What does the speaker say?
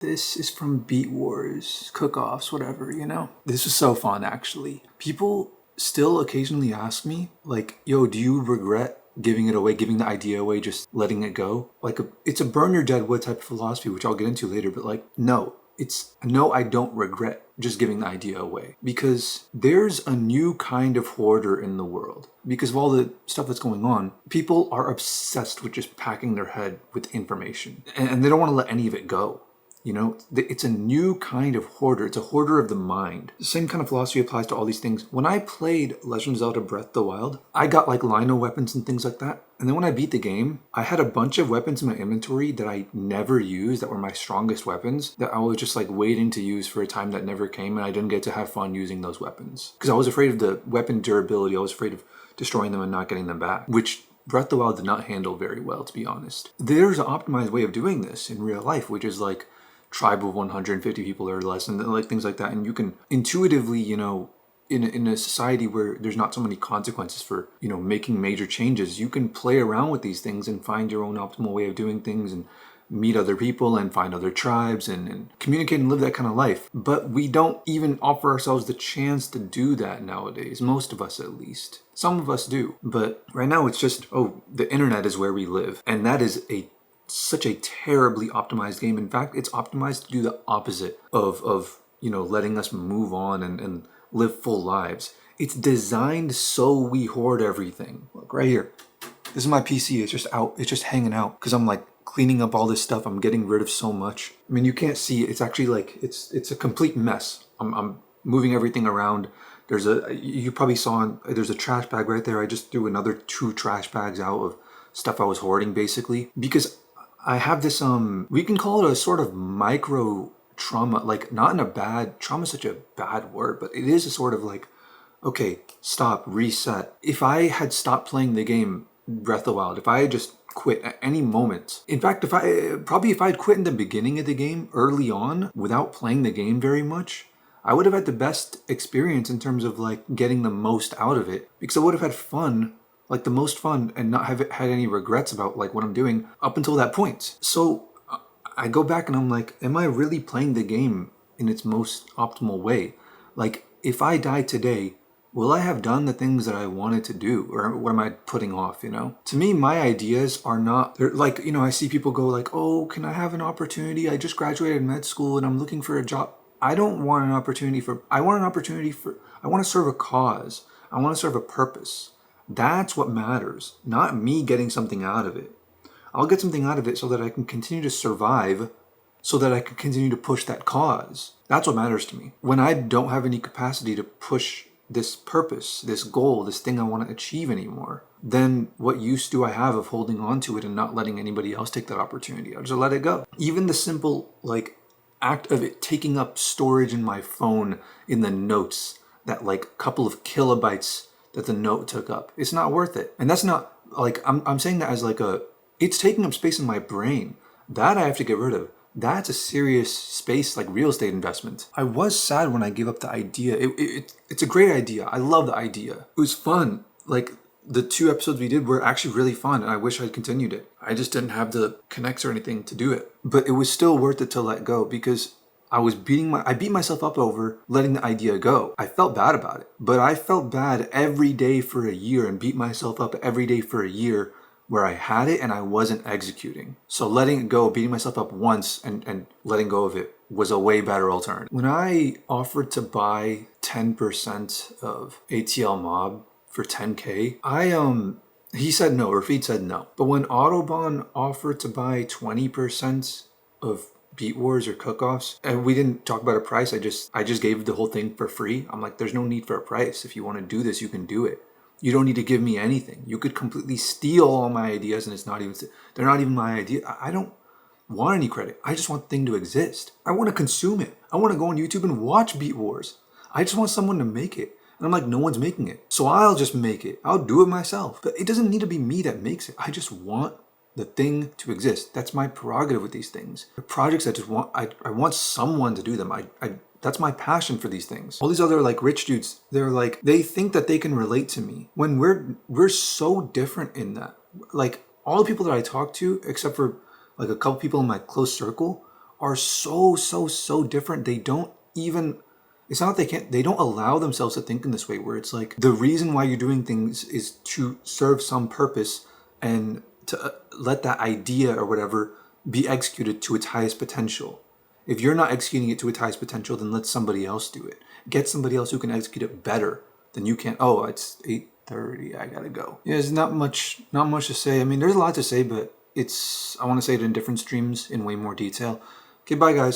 This is from Beat Wars, cook-offs, whatever, you know? This was so fun, actually. People still occasionally ask me, like, yo, do you regret giving it away, giving the idea away, just letting it go? Like, it's a burn your dead wood type of philosophy, which I'll get into later, but like, no. No, I don't regret just giving the idea away, because there's a new kind of hoarder in the world. Because of all the stuff that's going on, people are obsessed with just packing their head with information, and they don't want to let any of it go. You know, it's a new kind of hoarder. It's a hoarder of the mind. The same kind of philosophy applies to all these things. When I played Legend of Zelda Breath of the Wild, I got like lino weapons and things like that. And then when I beat the game, I had a bunch of weapons in my inventory that I never used, that were my strongest weapons, that I was just like waiting to use for a time that never came, and I didn't get to have fun using those weapons. Because I was afraid of the weapon durability. I was afraid of destroying them and not getting them back, which Breath of the Wild did not handle very well, to be honest. There's an optimized way of doing this in real life, which is like tribe of 150 people or less, and like things like that. And you can intuitively, you know, in a society where there's not so many consequences for, you know, making major changes, you can play around with these things and find your own optimal way of doing things, and meet other people and find other tribes and communicate and live that kind of life. But we don't even offer ourselves the chance to do that nowadays. Most of us, at least. Some of us do. But right now it's just, oh, the internet is where we live. And that is such a terribly optimized game. In fact, it's optimized to do the opposite of you know, letting us move on and live full lives. It's designed so we hoard everything. Look, right here. This is my PC. It's just out. It's just hanging out because I'm like cleaning up all this stuff. I'm getting rid of so much. I mean, you can't see it. It's actually like, it's a complete mess. I'm moving everything around. You probably saw, there's a trash bag right there. I just threw another 2 trash bags out of stuff I was hoarding, basically, because I have this, we can call it a sort of micro trauma, like not in a bad, trauma is such a bad word, but it is a sort of like, okay, stop, reset. If I had stopped playing the game Breath of the Wild, if I had just quit at any moment, in fact, if I had quit in the beginning of the game early on without playing the game very much, I would have had the best experience in terms of like getting the most out of it, because I would have had fun, like the most fun, and not have had any regrets about like what I'm doing up until that point. So I go back and I'm like, am I really playing the game in its most optimal way? Like, if I die today, will I have done the things that I wanted to do, or what am I putting off, you know? To me, my ideas are not, they're like, you know, I see people go like, oh, can I have an opportunity? I just graduated med school and I'm looking for a job. I don't want an opportunity for, I want to serve a cause. I want to serve a purpose. That's what matters, not me getting something out of it. I'll get something out of it so that I can continue to survive, so that I can continue to push that cause. That's what matters to me. When I don't have any capacity to push this purpose, this goal, this thing I want to achieve anymore, then what use do I have of holding on to it and not letting anybody else take that opportunity? I'll just let it go. Even the simple like act of it taking up storage in my phone in the notes, that like couple of kilobytes that the note took up, it's not worth it. And that's not like, I'm saying that as like it's taking up space in my brain. That I have to get rid of. That's a serious space, like real estate investment. I was sad when I gave up the idea. It's a great idea. I love the idea. It was fun. Like the 2 episodes we did were actually really fun, and I wish I'd continued it. I just didn't have the connects or anything to do it. But it was still worth it to let go, because I beat myself up over letting the idea go. I felt bad about it, but I felt bad every day for a year and beat myself up every day for a year where I had it and I wasn't executing. So letting it go, beating myself up once and letting go of it was a way better alternative. When I offered to buy 10% of ATL Mob for 10K, he said no, or Rafid said no. But when Autobahn offered to buy 20% of Beat Wars or cook-offs, and we didn't talk about a price, I just gave the whole thing for free. I'm like, there's no need for a price. If you want to do this, you can do it. You don't need to give me anything. You could completely steal all my ideas, and they're not even my idea. I don't want any credit. I just want the thing to exist. I want to consume it. I want to go on YouTube and watch Beat Wars. I just want someone to make it. And I'm like, no one's making it. So I'll just make it. I'll do it myself. But it doesn't need to be me that makes it. I just want the thing to exist. That's my prerogative with these things. The projects I want someone to do them. That's my passion for these things. All these other like rich dudes, they think that they can relate to me when we're so different in that. Like all the people that I talk to, except for like a couple people in my close circle, are so different. They don't even, it's not that they don't allow themselves to think in this way, where it's like the reason why you're doing things is to serve some purpose and to let that idea or whatever be executed to its highest potential. If you're not executing it to its highest potential, then let somebody else do it. Get somebody else who can execute it better than you can. Oh, it's 8:30. I gotta go. Yeah, there's not much to say. I mean, there's a lot to say, but I want to say it in different streams in way more detail. Okay, bye guys.